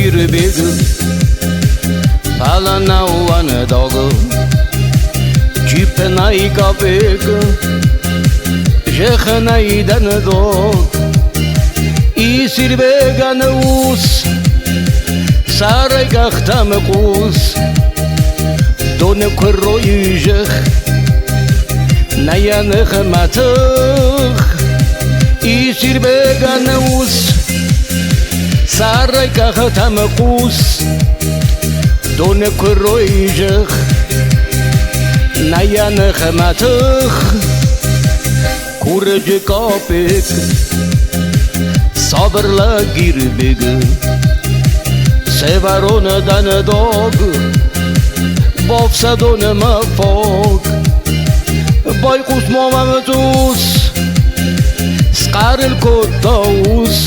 girbegu Fala na uana dogo Cipe na i kapegu Jecha na i dan dog I sirbega na us Sarai gachta me kus Done kwerro yujech Na yanech matach I sirbega na us Sarai gachta me kus Done kwerro yujech Na yanech matach Kurje kapik Sabr la girbeg Sevarona dan dog Bofsadona ma fog Baykus mamatus Skar el kotaus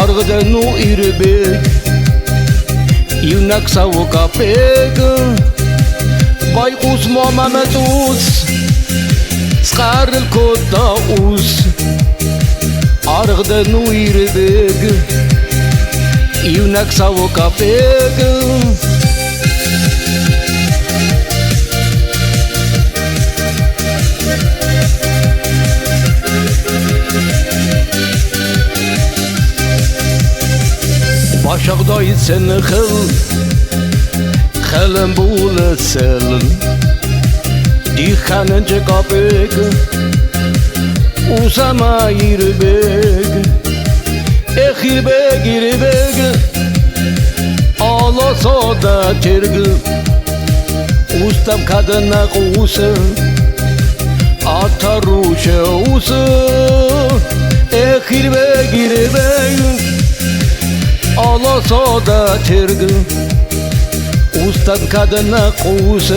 Argdenu irbeg Yunak sawo kapeg Baykus mamatus Skar el kotaus Argdenu irbeg Yunak sawo kapeg Başakda itsen xıl Xılın bulu selin Dikhanınca kapeg Usama irbeg Ekhilbeg irbeg Ala soda terg Ustam kadına kusa Ataruşa usa Ekhilbeg irbeg Ala soda terg Ustam kadına kusa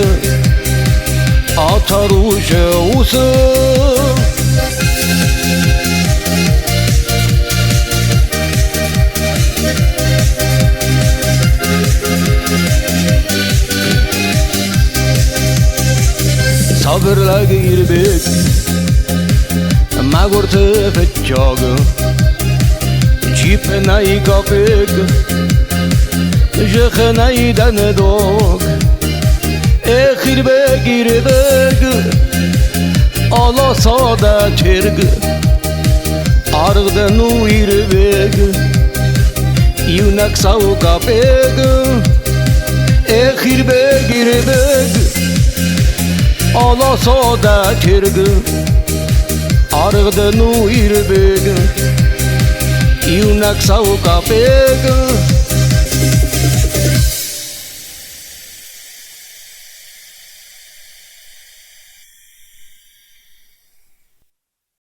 Ataruşa usa Sabırla girbek Magurte fetchog Cipe i kapeg Jecha i dan dog Ekhirbe girbeg Ala sada terg Argdenu irbeg Yunak sawo kapeg Ekhirbe girbeg Ala soda terg Argdenu irbeg Yunak sawo kapeg